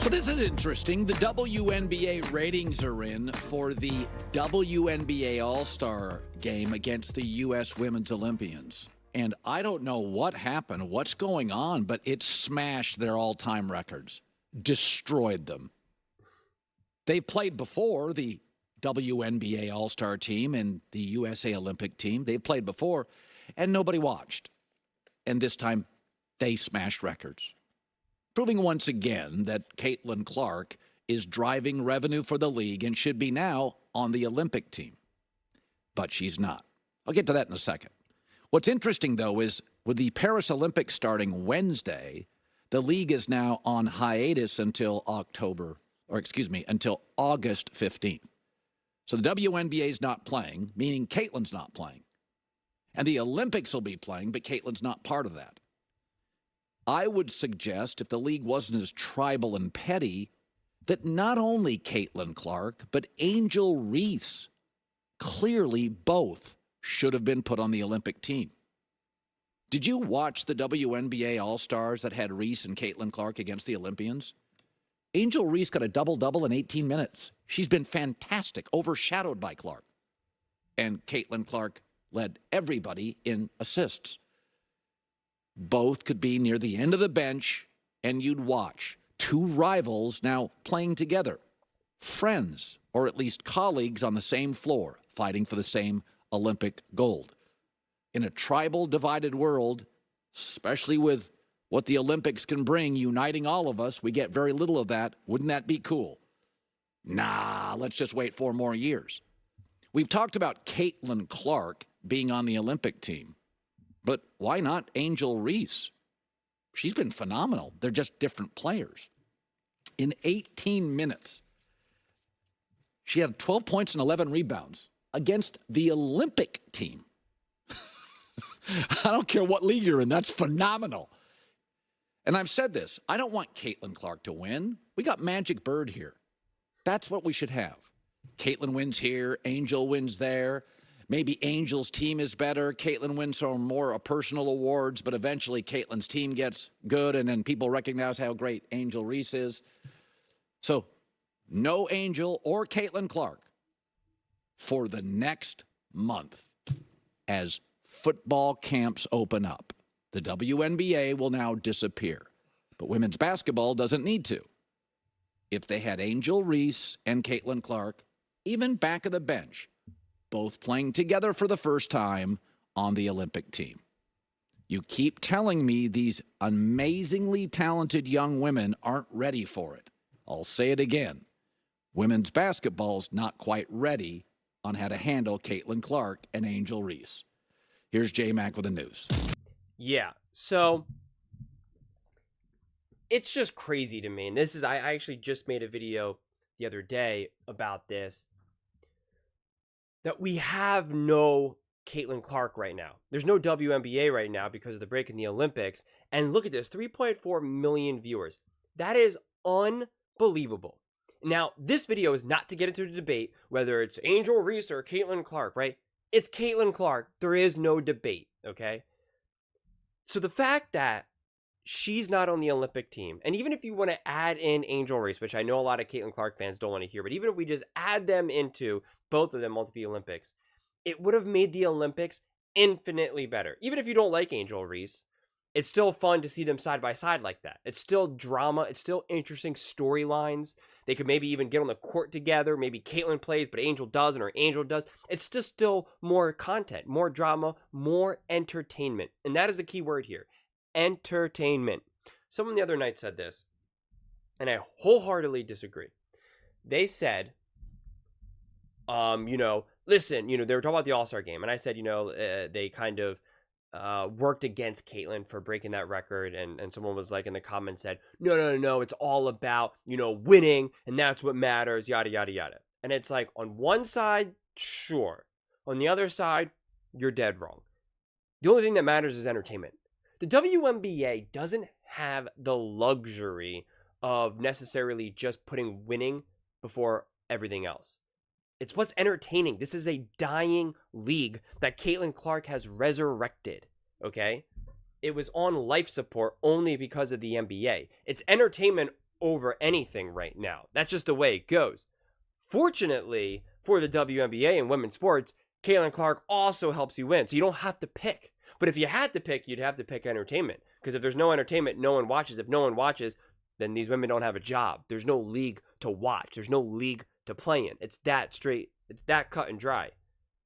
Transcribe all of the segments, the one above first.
So this is interesting. The WNBA ratings are in for the WNBA All-Star game against the U.S. Women's Olympians. And I don't know what happened, what's going on, but it smashed their all-time records, destroyed them. They've played before, the WNBA All-Star team and the USA Olympic team. They've played before, and nobody watched. And this time, they smashed records, proving once again that Caitlin Clark is driving revenue for the league and should be now on the Olympic team. But she's not. I'll get to that in a second. What's interesting, though, is with the Paris Olympics starting Wednesday, the league is now on hiatus until until August 15th. So the WNBA is not playing, meaning Caitlin's not playing. And the Olympics will be playing, but Caitlin's not part of that. I would suggest, if the league wasn't as tribal and petty, that not only Caitlin Clark, but Angel Reese, clearly both should have been put on the Olympic team. Did you watch the WNBA All-Stars that had Reese and Caitlin Clark against the Olympians? Angel Reese got a double-double in 18 minutes. She's been fantastic, overshadowed by Clark. And Caitlin Clark led everybody in assists. Both could be near the end of the bench, and you'd watch two rivals now playing together, friends, or at least colleagues on the same floor, fighting for the same Olympic gold. In a tribal, divided world, especially with what the Olympics can bring, uniting all of us, we get very little of that. Wouldn't that be cool? Nah, let's just wait 4 more years. We've talked about Caitlin Clark being on the Olympic team. But why not Angel Reese? She's been phenomenal. They're just different players. In 18 minutes, she had 12 points and 11 rebounds against the Olympic team. I don't care what league you're in. That's phenomenal. And I've said this. I don't want Caitlin Clark to win. We got Magic Bird here. That's what we should have. Caitlin wins here. Angel wins there. Maybe Angel's team is better. Caitlin wins some more personal awards, but eventually Caitlin's team gets good, and then people recognize how great Angel Reese is. So no Angel or Caitlin Clark for the next month as football camps open up. The WNBA will now disappear, but women's basketball doesn't need to. If they had Angel Reese and Caitlin Clark, even back of the bench, both playing together for the first time on the Olympic team. You keep telling me these amazingly talented young women aren't ready for it. I'll say it again. Women's basketball's not quite ready on how to handle Caitlin Clark and Angel Reese. Here's J-Mac with the news. Yeah, so it's just crazy to me. And this is, I actually just made a video the other day about this, that we have no Caitlin Clark right now. There's no WNBA right now because of the break in the Olympics. And look at this, 3.4 million viewers. That is unbelievable. Now, this video is not to get into the debate whether it's Angel Reese or Caitlin Clark, right? It's Caitlin Clark. There is no debate, okay? So the fact that she's not on the Olympic team, and even if you want to add in Angel Reese, which I know a lot of Caitlin Clark fans don't want to hear, but even if we just add them into both of them onto the Olympics, it would have made the Olympics infinitely better. Even if you don't like Angel Reese, it's still fun to see them side by side like that. It's still drama. It's still interesting storylines. They could maybe even get on the court together. Maybe Caitlin plays, but Angel doesn't, or Angel does. It's just still more content, more drama, more entertainment. And that is the key word here. Entertainment. Someone the other night said this, and I wholeheartedly disagree. They said, listen, they were talking about the All-Star game, and I said, they kind of worked against Caitlin for breaking that record, and someone was like in the comments said, no, it's all about, winning, and that's what matters, yada, yada, yada. And it's like, on one side, sure. On the other side, you're dead wrong. The only thing that matters is entertainment. The WNBA doesn't have the luxury of necessarily just putting winning before everything else. It's what's entertaining. This is a dying league that Caitlin Clark has resurrected, okay? It was on life support only because of the NBA. It's entertainment over anything right now. That's just the way it goes. Fortunately for the WNBA and women's sports, Caitlin Clark also helps you win. So you don't have to pick. But if you had to pick, you'd have to pick entertainment. Because if there's no entertainment, no one watches. If no one watches, then these women don't have a job. There's no league to watch. There's no league to play in. It's that straight. It's that cut and dry.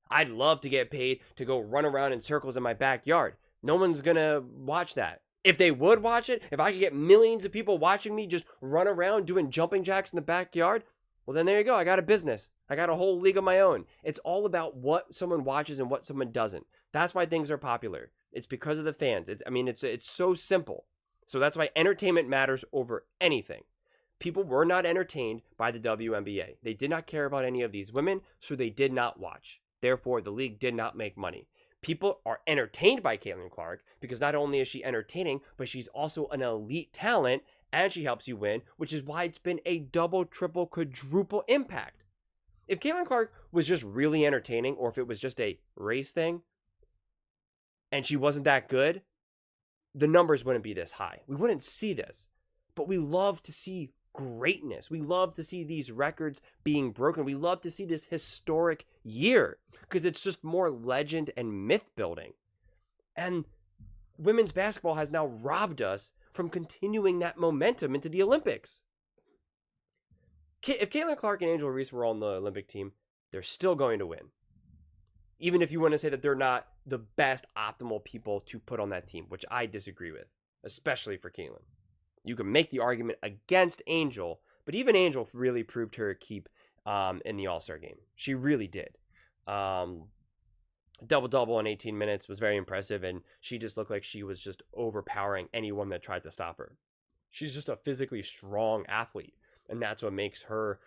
I'd love to get paid to go run around in circles in my backyard. No one's going to watch that. If they would watch it, if I could get millions of people watching me just run around doing jumping jacks in the backyard, well, then there you go. I got a business. I got a whole league of my own. It's all about what someone watches and what someone doesn't. That's why things are popular. It's because of the fans. It's so simple. So that's why entertainment matters over anything. People were not entertained by the WNBA. They did not care about any of these women, so they did not watch. Therefore, the league did not make money. People are entertained by Caitlin Clark because not only is she entertaining, but she's also an elite talent and she helps you win, which is why it's been a double, triple, quadruple impact. If Caitlin Clark was just really entertaining, or if it was just a race thing and she wasn't that good, the numbers wouldn't be this high. We wouldn't see this. But we love to see greatness. We love to see these records being broken. We love to see this historic year because it's just more legend and myth building. And women's basketball has now robbed us from continuing that momentum into the Olympics. If Caitlin Clark and Angel Reese were on the Olympic team, they're still going to win. Even if you want to say that they're not the best optimal people to put on that team, which I disagree with, especially for Caitlin. You can make the argument against Angel, but even Angel really proved her keep in the All-Star game. She really did. Double-double in 18 minutes was very impressive, and she just looked like she was just overpowering anyone that tried to stop her. She's just a physically strong athlete, and that's what makes her,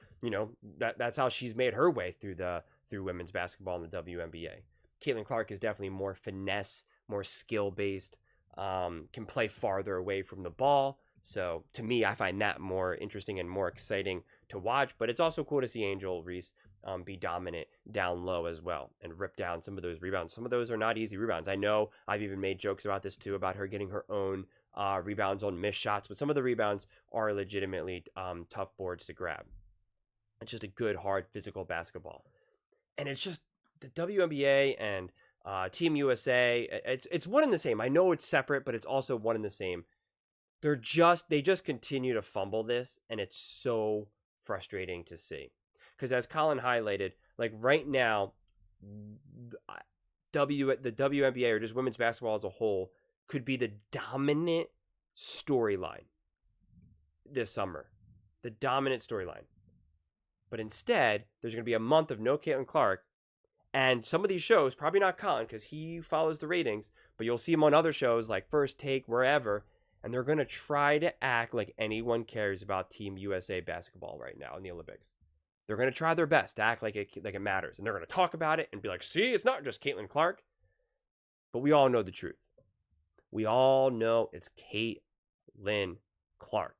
that's how she's made her way through women's basketball in the WNBA. Caitlin Clark is definitely more finesse, more skill-based, can play farther away from the ball. So to me, I find that more interesting and more exciting to watch. But it's also cool to see Angel Reese be dominant down low as well and rip down some of those rebounds. Some of those are not easy rebounds. I know I've even made jokes about this too, about her getting her own rebounds on missed shots. But some of the rebounds are legitimately tough boards to grab. It's just a good, hard, physical basketball. And it's just the WNBA and Team USA. It's one and the same. I know it's separate, but it's also one and the same. They just continue to fumble this, and it's so frustrating to see. Because as Colin highlighted, like right now, the WNBA or just women's basketball as a whole could be the dominant storyline this summer. The dominant storyline. But instead, there's going to be a month of no Caitlin Clark, and some of these shows, probably not Colin because he follows the ratings, but you'll see him on other shows like First Take, wherever, and they're going to try to act like anyone cares about Team USA basketball right now in the Olympics. They're going to try their best to act like it matters. And they're going to talk about it and be like, see, it's not just Caitlin Clark. But we all know the truth. We all know it's Caitlin Clark.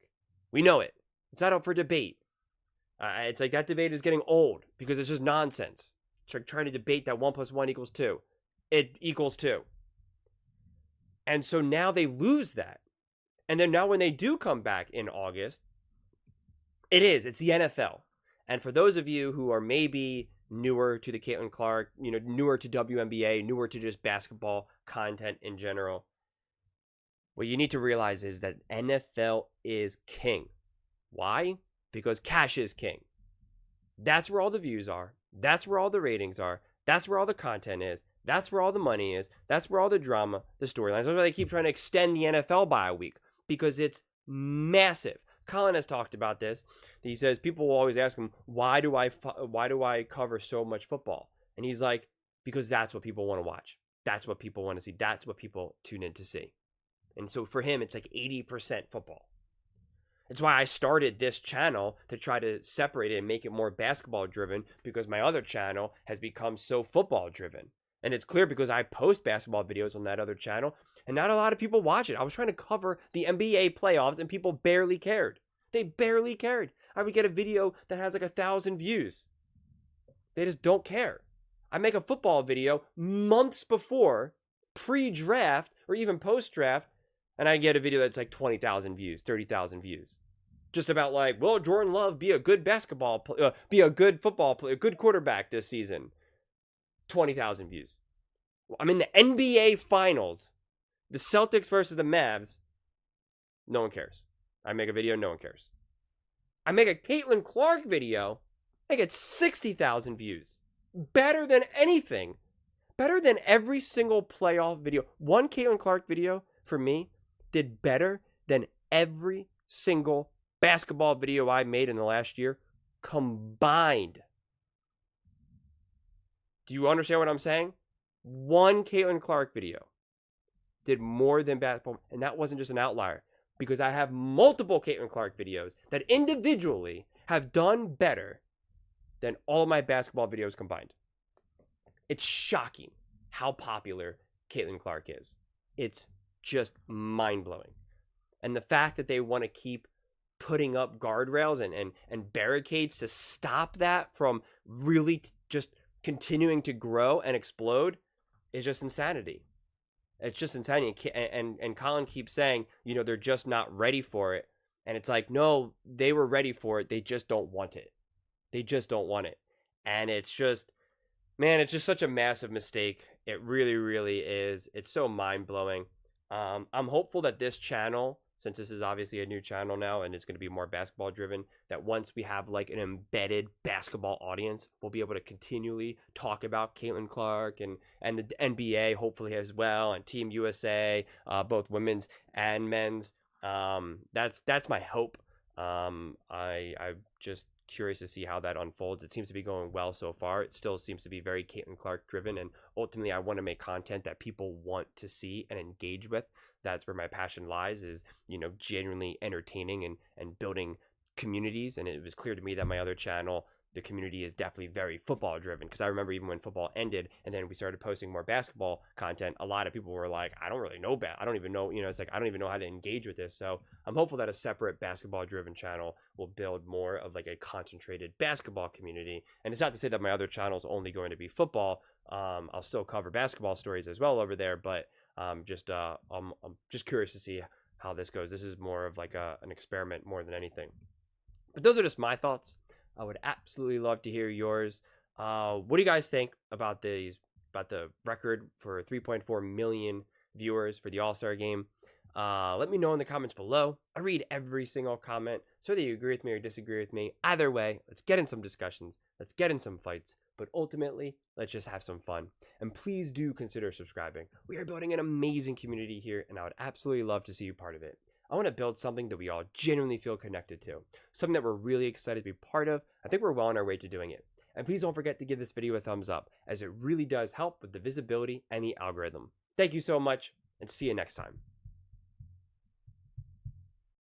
We know it. It's not up for debate. It's like that debate is getting old because it's just nonsense. It's like trying to debate that 1 + 1 = 2. It equals 2. And so now they lose that. And then now when they do come back in August, it's the NFL. And for those of you who are maybe newer to the Caitlin Clark, newer to WNBA, newer to just basketball content in general, what you need to realize is that NFL is king. Why? Because cash is king. That's where all the views are. That's where all the ratings are. That's where all the content is. That's where all the money is. That's where all the drama, the storylines. That's why they keep trying to extend the NFL by a week. Because it's massive. Colin has talked about this. He says people will always ask him, why do I cover so much football? And he's like, because that's what people want to watch. That's what people want to see. That's what people tune in to see. And so for him, it's like 80% football. It's why I started this channel to try to separate it and make it more basketball driven, because my other channel has become so football driven. And it's clear because I post basketball videos on that other channel, and not a lot of people watch it. I was trying to cover the NBA playoffs, and people barely cared. They barely cared. I would get a video that has like 1,000 views. They just don't care. I make a football video months before, pre-draft, or even post-draft, and I get a video that's like 20,000 views, 30,000 views. just about like, well, Jordan Love be a good be a good football player, a good quarterback this season. 20,000 views. I'm in the NBA Finals, the Celtics versus the Mavs. No one cares. I make a video, no one cares. I make a Caitlin Clark video, I get 60,000 views. Better than anything. Better than every single playoff video. One Caitlin Clark video, for me, did better than every single basketball video I made in the last year combined. Do you understand what I'm saying? One Caitlin Clark video did more than basketball, and that wasn't just an outlier, because I have multiple Caitlin Clark videos that individually have done better than all of my basketball videos combined. It's shocking how popular Caitlin Clark is. It's just mind-blowing. And the fact that they want to keep putting up guardrails and barricades to stop that from really just continuing to grow and explode is just insanity. It's just insanity. And Colin keeps saying, you know, they're just not ready for it. And it's like, no, they were ready for it. They just don't want it. They just don't want it. And it's just, man, it's just such a massive mistake. It really, really is. It's so mind-blowing. I'm hopeful that this channel, since this is obviously a new channel now and it's going to be more basketball driven, that once we have like an embedded basketball audience, we'll be able to continually talk about Caitlin Clark and the NBA hopefully as well, and Team USA, both women's and men's. That's my hope. I'm just curious to see how that unfolds. It seems to be going well so far. It still seems to be very Caitlin Clark driven, and ultimately I want to make content that people want to see and engage with. That's where my passion lies, is, you know, genuinely entertaining and building communities. And it was clear to me that my other channel, the community is definitely very football driven, because I remember even when football ended and then we started posting more basketball content, a lot of people were like, I don't really know I don't even know, you know, it's like, I don't even know how to engage with this. So I'm hopeful that a separate basketball driven channel will build more of like a concentrated basketball community. And it's not to say that my other channel is only going to be football. I'll still cover basketball stories as well over there, but I'm just curious to see how this goes. This is more of like an experiment more than anything. But those are just my thoughts. I would absolutely love to hear yours. What do you guys think about the record for 3.4 million viewers for the All-Star game? Let me know in the comments below. I read every single comment, so whether you agree with me or disagree with me, either way, let's get in some discussions, let's get in some fights, but ultimately, let's just have some fun. And please do consider subscribing. We are building an amazing community here, and I would absolutely love to see you part of it. I want to build something that we all genuinely feel connected to, something that we're really excited to be part of. I think we're well on our way to doing it. And please don't forget to give this video a thumbs up, as it really does help with the visibility and the algorithm. Thank you so much, and see you next time.